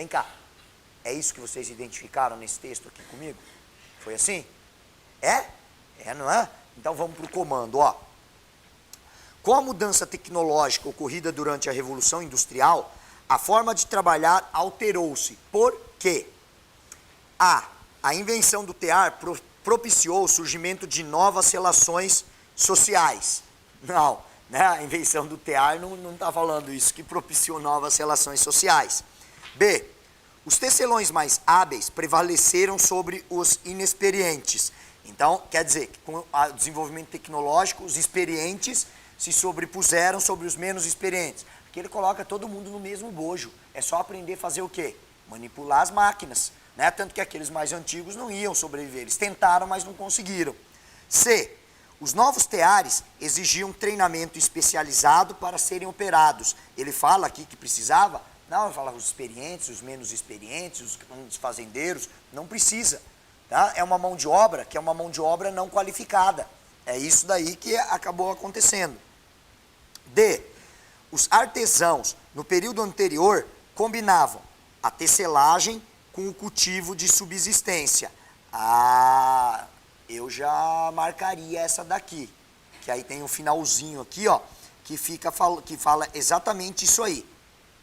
Vem cá. É isso que vocês identificaram nesse texto aqui comigo? Foi assim? É? É, não é? Então vamos para o comando, ó. Com a mudança tecnológica ocorrida durante a Revolução Industrial, a forma de trabalhar alterou-se. Por quê? A invenção do tear propiciou o surgimento de novas relações sociais. Não, né? A invenção do tear não está falando isso, que propiciou novas relações sociais. B. Os tecelões mais hábeis prevaleceram sobre os inexperientes. Então, quer dizer, que com o desenvolvimento tecnológico, os experientes se sobrepuseram sobre os menos experientes. Porque ele coloca todo mundo no mesmo bojo. É só aprender a fazer o quê? Manipular as máquinas. Né? Tanto que aqueles mais antigos não iam sobreviver. Eles tentaram, mas não conseguiram. C. Os novos teares exigiam treinamento especializado para serem operados. Ele fala aqui que precisava. Não, ele fala os experientes, os menos experientes, os fazendeiros. Não precisa. Tá? É uma mão de obra que é uma mão de obra não qualificada. É isso daí que acabou acontecendo. D. Os artesãos, no período anterior, combinavam a tecelagem com o cultivo de subsistência. Ah, eu já marcaria essa daqui. Que aí tem um finalzinho aqui, ó, que fala exatamente isso aí.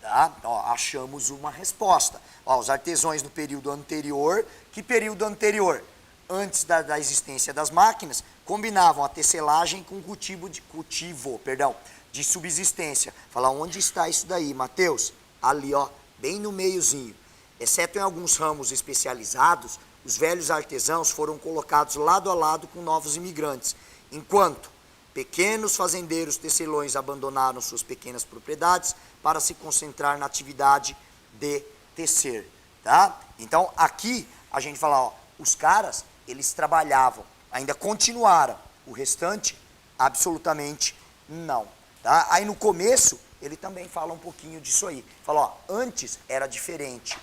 Tá? Ó, achamos uma resposta. Ó, os artesãos no período anterior. Que período anterior? Antes da existência das máquinas, combinavam a tecelagem com o cultivo de subsistência. Fala, onde está isso daí, Mateus? Ali, ó, bem no meiozinho. Exceto em alguns ramos especializados, os velhos artesãos foram colocados lado a lado com novos imigrantes, enquanto pequenos fazendeiros tecelões abandonaram suas pequenas propriedades para se concentrar na atividade de tecer, tá? Então, aqui a gente fala, ó, os caras, eles trabalhavam, ainda continuaram, o restante, absolutamente não, tá? Aí no começo, ele também fala um pouquinho disso aí, fala, ó, antes era diferente,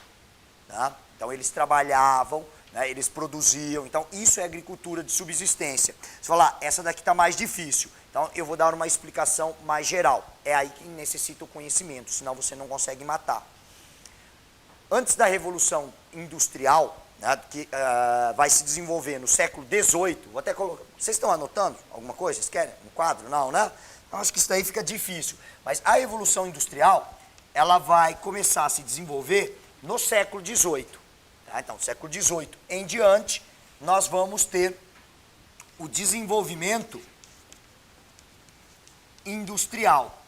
tá? Então eles trabalhavam, né, eles produziam, então isso é agricultura de subsistência. Você fala, essa daqui está mais difícil, então eu vou dar uma explicação mais geral, é aí que necessita o conhecimento, senão você não consegue matar. Antes da Revolução Industrial, né, que vai se desenvolver no século XVIII, vou até colocar, vocês estão anotando alguma coisa? Vocês querem? Um quadro? Não, né? Então acho que isso daí fica difícil, mas a Revolução Industrial, ela vai começar a se desenvolver no século XVIII. Tá? Então, século XVIII em diante, nós vamos ter o desenvolvimento industrial.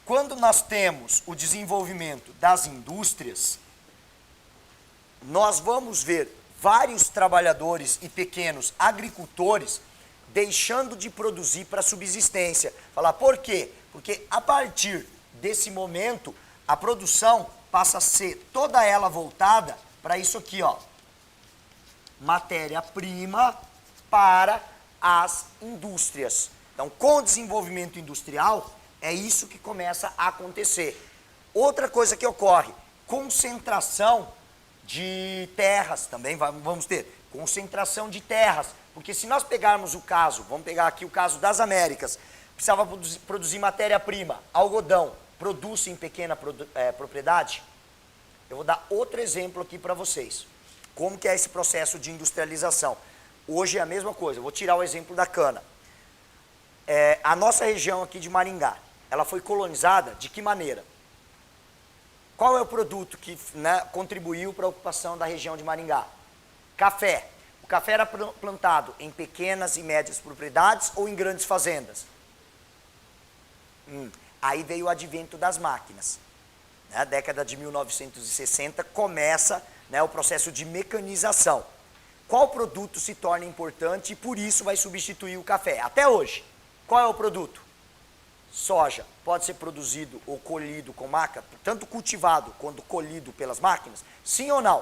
Quando nós temos o desenvolvimento das indústrias, nós vamos ver vários trabalhadores e pequenos agricultores deixando de produzir para subsistência. Falar por quê? Porque a partir desse momento, a produção passa a ser toda ela voltada para isso aqui, ó. Matéria-prima para as indústrias. Então, com o desenvolvimento industrial, é isso que começa a acontecer. Outra coisa que ocorre, concentração de terras, também vamos ter concentração de terras, porque se nós pegarmos o caso, vamos pegar aqui o caso das Américas, precisava produzir matéria-prima, algodão, produz em pequena propriedade? Eu vou dar outro exemplo aqui para vocês. Como que é esse processo de industrialização? Hoje é a mesma coisa, eu vou tirar o exemplo da cana. A nossa região aqui de Maringá, ela foi colonizada de que maneira? Qual é o produto que, né, contribuiu para a ocupação da região de Maringá? Café. O café era plantado em pequenas e médias propriedades ou em grandes fazendas? Aí veio o advento das máquinas. Na década de 1960 começa, né, o processo de mecanização. Qual produto se torna importante e por isso vai substituir o café? Até hoje, qual é o produto? Soja. Pode ser produzido ou colhido com máquina, tanto cultivado quanto colhido pelas máquinas? Sim ou não?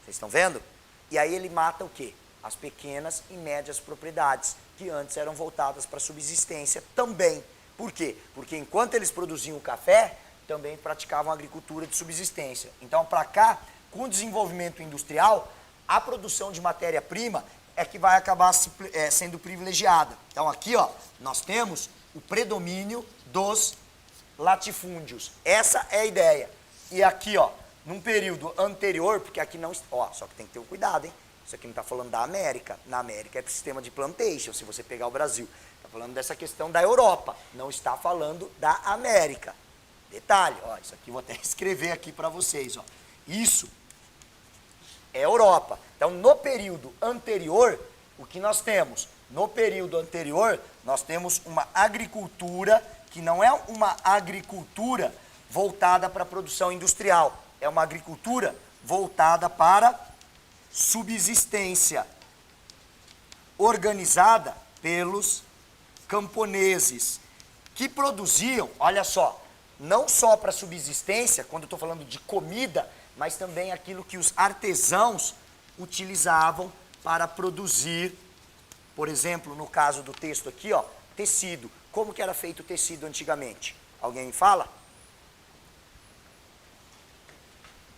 Vocês estão vendo? E aí ele mata o quê? As pequenas e médias propriedades, que antes eram voltadas para subsistência também. Por quê? Porque enquanto eles produziam o café, também praticavam agricultura de subsistência. Então, para cá, com o desenvolvimento industrial, a produção de matéria-prima é que vai acabar sendo privilegiada. Então, aqui, ó, nós temos o predomínio dos latifúndios. Essa é a ideia. E aqui, ó, num período anterior, porque aqui não... Ó, só que tem que ter um cuidado, hein? Isso aqui não está falando da América. Na América é sistema de plantation, se você pegar o Brasil. Está falando dessa questão da Europa. Não está falando da América. Detalhe, ó, isso aqui eu vou até escrever aqui para vocês, ó. Isso é Europa. Então, no período anterior, o que nós temos? No período anterior, nós temos uma agricultura que não é uma agricultura voltada para a produção industrial. É uma agricultura voltada para subsistência, organizada pelos camponeses, que produziam, olha só, não só para subsistência, quando eu estou falando de comida, mas também aquilo que os artesãos utilizavam para produzir, por exemplo, no caso do texto aqui, ó, tecido. Como que era feito o tecido antigamente? Alguém me fala?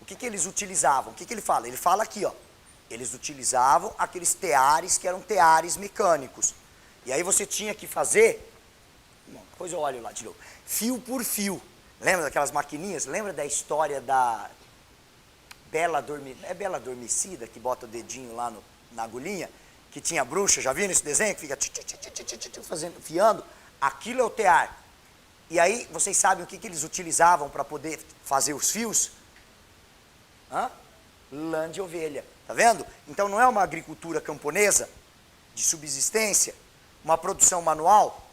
O que eles utilizavam? O que ele fala? Ele fala aqui, ó. Eles utilizavam aqueles teares que eram teares mecânicos. E aí você tinha que fazer, depois eu olho lá de novo, fio por fio. Lembra daquelas maquininhas? Lembra da história da Bela Adormecida? É Bela Adormecida que bota o dedinho lá na agulhinha? Que tinha bruxa, já viram esse desenho? Que fica fazendo, fiando. Aquilo é o tear. E aí, vocês sabem o que eles utilizavam para poder fazer os fios? Lã de ovelha. Tá vendo? Então não é uma agricultura camponesa de subsistência, uma produção manual.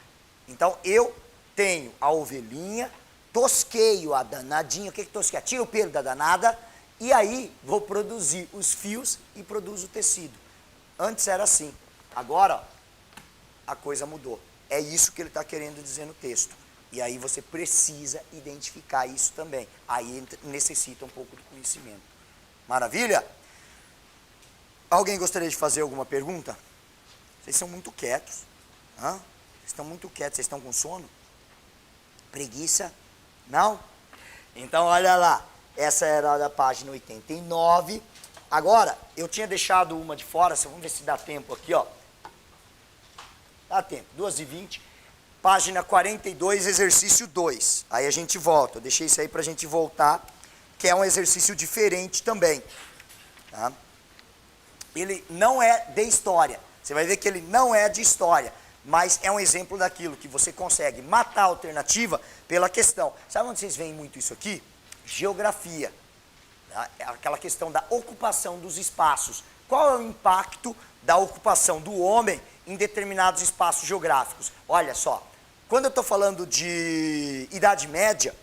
Então eu tenho a ovelhinha, tosqueio a danadinha. O que tosqueia? Tira o pelo da danada e aí vou produzir os fios e produzo o tecido. Antes era assim. Agora, ó, a coisa mudou. É isso que ele está querendo dizer no texto. E aí você precisa identificar isso também. Aí necessita um pouco de conhecimento. Maravilha? Alguém gostaria de fazer alguma pergunta? Vocês são muito quietos. Vocês estão muito quietos. Vocês estão com sono? Preguiça? Não? Então, olha lá. Essa era a da página 89. Agora, eu tinha deixado uma de fora. Vamos ver se dá tempo aqui, ó. Dá tempo. 2h20. Página 42, exercício 2. Aí a gente volta. Eu deixei isso aí para a gente voltar, que é um exercício diferente também. Tá? Ele não é de história. Você vai ver que ele não é de história, mas é um exemplo daquilo que você consegue matar a alternativa pela questão. Sabe onde vocês veem muito isso aqui? Geografia. Tá? É aquela questão da ocupação dos espaços. Qual é o impacto da ocupação do homem em determinados espaços geográficos? Olha só, quando eu estou falando de Idade Média,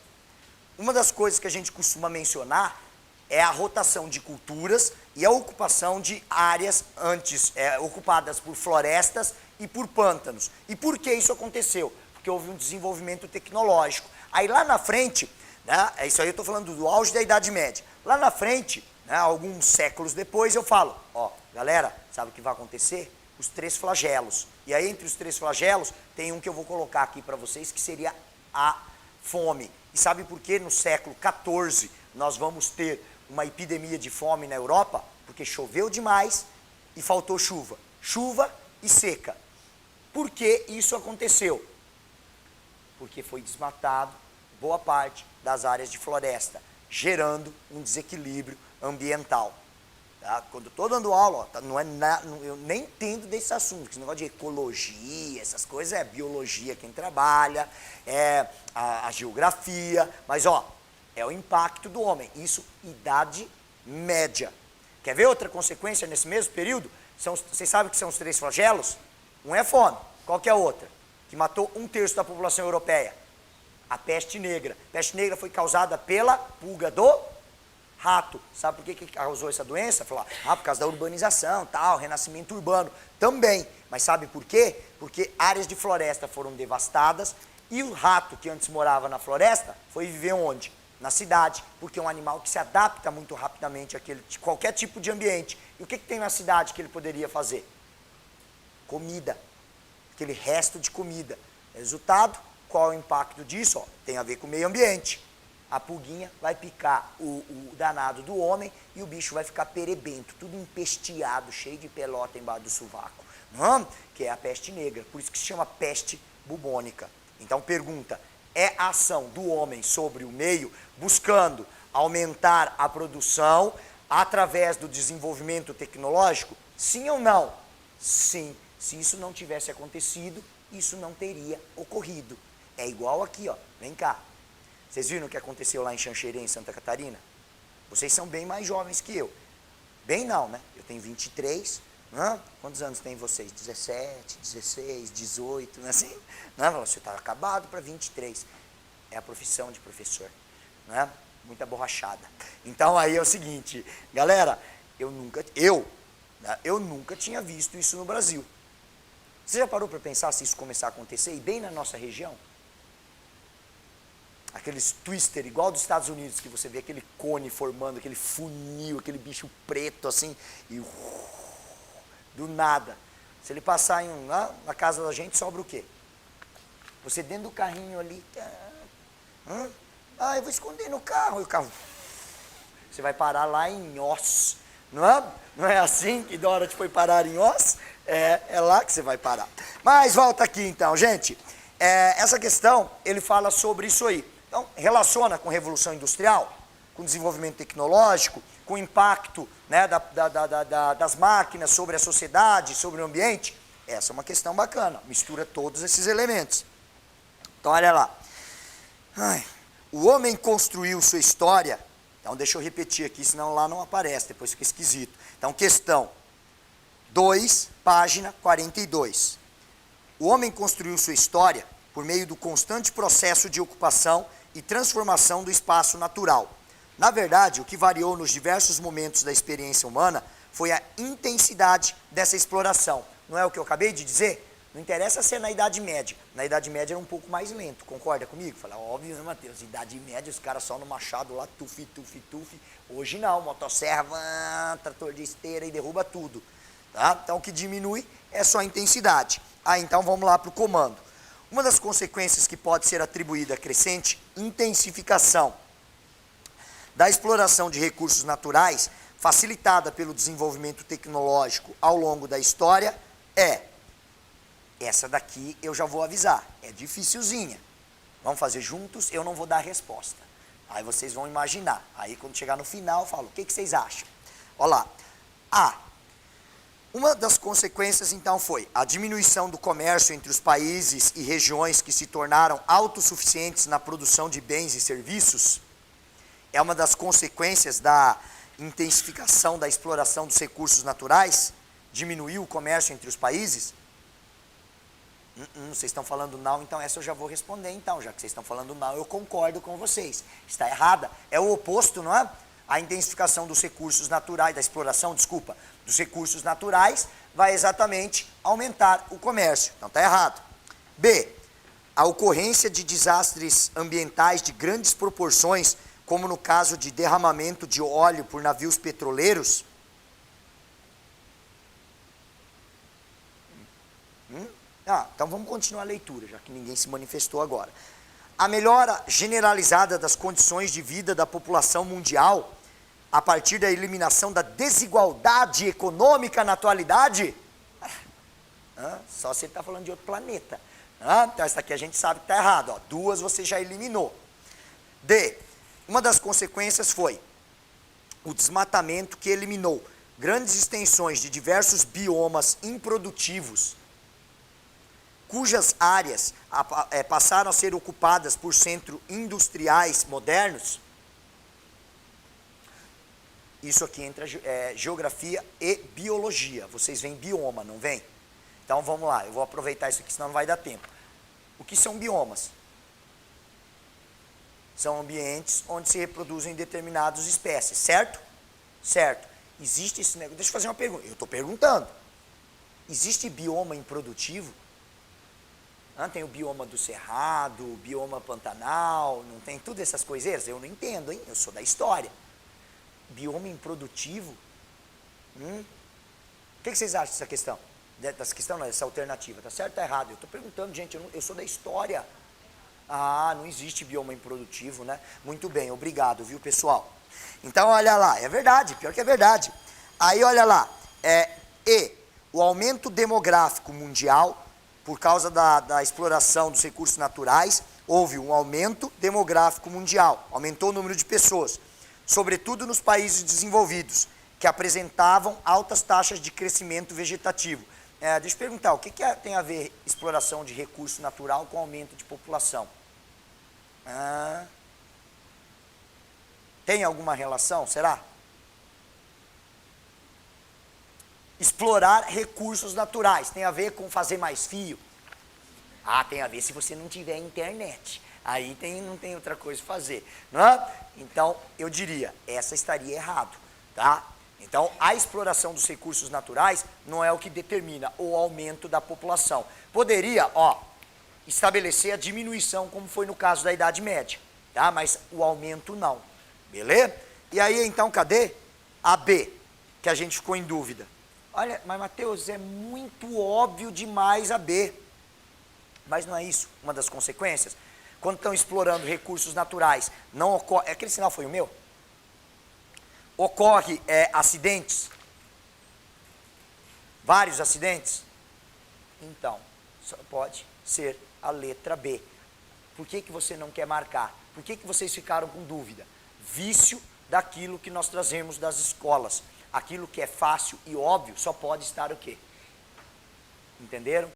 uma das coisas que a gente costuma mencionar é a rotação de culturas e a ocupação de áreas antes ocupadas por florestas e por pântanos. E por que isso aconteceu? Porque houve um desenvolvimento tecnológico. Aí lá na frente, né, isso aí eu estou falando do auge da Idade Média. Lá na frente, né, alguns séculos depois, eu falo, ó, galera, sabe o que vai acontecer? Os 3 flagelos. E aí entre os 3 flagelos, tem um que eu vou colocar aqui para vocês, que seria a fome. E sabe por que no século XIV nós vamos ter uma epidemia de fome na Europa? Porque choveu demais e faltou chuva. Chuva e seca. Por que isso aconteceu? Porque foi desmatado boa parte das áreas de floresta, gerando um desequilíbrio ambiental. Tá? Quando eu estou dando aula, ó, eu nem entendo desse assunto, esse negócio de ecologia, essas coisas é biologia quem trabalha, é a geografia, mas ó, é o impacto do homem, isso Idade Média. Quer ver outra consequência nesse mesmo período? Vocês sabem o que são os 3 flagelos? Um é fome, qual que é a outra? Que matou 1/3 da população europeia. A peste negra. A peste negra foi causada pela pulga do rato. Sabe por que causou essa doença? Falou, por causa da urbanização, tal, renascimento urbano. Também. Mas sabe por quê? Porque áreas de floresta foram devastadas e o rato que antes morava na floresta foi viver onde? Na cidade, porque é um animal que se adapta muito rapidamente a qualquer tipo de ambiente. E o que tem na cidade que ele poderia fazer? Comida. Aquele resto de comida. Resultado, qual é o impacto disso? Ó, tem a ver com o meio ambiente. A pulguinha vai picar o danado do homem e o bicho vai ficar perebento, tudo empesteado, cheio de pelota embaixo do sovaco. Não? Que é a peste negra, por isso que se chama peste bubônica. Então pergunta, é a ação do homem sobre o meio, buscando aumentar a produção através do desenvolvimento tecnológico? Sim ou não? Sim. Se isso não tivesse acontecido, isso não teria ocorrido. É igual aqui, ó. Vem cá. Vocês viram o que aconteceu lá em Xanxerê, em Santa Catarina? Vocês são bem mais jovens que eu. Bem não, né? Eu tenho 23. Quantos anos tem vocês? 17, 16, 18, não é assim? Não, você está acabado para 23. É a profissão de professor, não é? Muita borrachada. Então aí é o seguinte, galera, eu nunca tinha visto isso no Brasil. Você já parou para pensar se isso começar a acontecer? E bem na nossa região? Aqueles twister, igual dos Estados Unidos, que você vê aquele cone formando, aquele funil, aquele bicho preto assim, e do nada. Se ele passar na casa da gente, sobra o quê? Você dentro do carrinho ali, eu vou esconder no carro, e o carro, você vai parar lá em Oz, não é? Não é assim que Dorothy foi parar em Oz? É lá que você vai parar. Mas volta aqui então, gente. Essa questão, ele fala sobre isso aí. Então, relaciona com a Revolução Industrial, com o desenvolvimento tecnológico, com o impacto, né, das máquinas sobre a sociedade, sobre o ambiente. Essa é uma questão bacana, mistura todos esses elementos. Então, olha lá. O homem construiu sua história. Então, deixa eu repetir aqui, senão lá não aparece, depois fica esquisito. Então, questão 2, página 42. O homem construiu sua história por meio do constante processo de ocupação e transformação do espaço natural. Na verdade, o que variou nos diversos momentos da experiência humana foi a intensidade dessa exploração. Não é o que eu acabei de dizer? Não interessa ser na Idade Média. Na Idade Média era um pouco mais lento, concorda comigo? Fala, óbvio, né, Matheus? Idade Média, os caras só no machado lá, tufi, tufi, tufi. Hoje não, motosserra, trator de esteira e derruba tudo. Tá? Então o que diminui é só a intensidade. Então vamos lá para o comando. Uma das consequências que pode ser atribuída à crescente intensificação da exploração de recursos naturais, facilitada pelo desenvolvimento tecnológico ao longo da história, essa daqui eu já vou avisar, é dificilzinha. Vamos fazer juntos, eu não vou dar a resposta. Aí vocês vão imaginar. Aí quando chegar no final eu falo, o que vocês acham? Olha lá. Uma das consequências, então, foi a diminuição do comércio entre os países e regiões que se tornaram autossuficientes na produção de bens e serviços. É uma das consequências da intensificação da exploração dos recursos naturais. Diminuiu o comércio entre os países. Vocês estão falando não, então essa eu já vou responder, então. Já que vocês estão falando não, eu concordo com vocês. Está errada. É o oposto, não é? A intensificação dos recursos naturais, da exploração, dos recursos naturais, vai exatamente aumentar o comércio. Então está errado. B. A ocorrência de desastres ambientais de grandes proporções, como no caso de derramamento de óleo por navios petroleiros. Então vamos continuar a leitura, já que ninguém se manifestou agora. A melhora generalizada das condições de vida da população mundial, a partir da eliminação da desigualdade econômica na atualidade? Só se ele está falando de outro planeta. Então essa aqui a gente sabe que está errado. 2 você já eliminou. D. Uma das consequências foi o desmatamento que eliminou grandes extensões de diversos biomas improdutivos, cujas áreas passaram a ser ocupadas por centros industriais modernos. Isso aqui entra geografia e biologia. Vocês veem bioma, não vem? Então vamos lá, eu vou aproveitar isso aqui, senão não vai dar tempo. O que são biomas? São ambientes onde se reproduzem determinadas espécies, certo? Certo. Existe esse negócio. Deixa eu fazer uma pergunta. Eu estou perguntando. Existe bioma improdutivo? Tem o bioma do Cerrado, o bioma Pantanal, não tem tudo essas coiseiras? Eu não entendo, hein? Eu sou da história. Bioma improdutivo? O que vocês acham dessa questão? Dessa questão não, dessa alternativa, tá certo ou tá errado? Eu estou perguntando, gente, eu sou da história. Não existe bioma improdutivo, né? Muito bem, obrigado, viu, pessoal? Então, olha lá, é verdade, pior que é verdade. Aí, olha lá, o aumento demográfico mundial, por causa da exploração dos recursos naturais, houve um aumento demográfico mundial, aumentou o número de pessoas, sobretudo nos países desenvolvidos, que apresentavam altas taxas de crescimento vegetativo. Deixa eu perguntar, o que tem a ver exploração de recurso natural com aumento de população? Tem alguma relação, será? Explorar recursos naturais, tem a ver com fazer mais fio? Tem a ver se você não tiver internet. Aí não tem outra coisa a fazer. Não é? Então, eu diria, essa estaria errado, tá? Então, a exploração dos recursos naturais não é o que determina o aumento da população. Poderia, estabelecer a diminuição, como foi no caso da Idade Média, tá? Mas o aumento não, beleza? E aí, então, cadê a B, que a gente ficou em dúvida? Olha, mas Mateus, é muito óbvio demais a B. Mas não é isso uma das consequências? Quando estão explorando recursos naturais, não ocorre... Aquele sinal foi o meu? Ocorre acidentes? Vários acidentes? Então, só pode ser a letra B. Por que você não quer marcar? Por que vocês ficaram com dúvida? Vício daquilo que nós trazemos das escolas. Aquilo que é fácil e óbvio só pode estar o quê? Entenderam?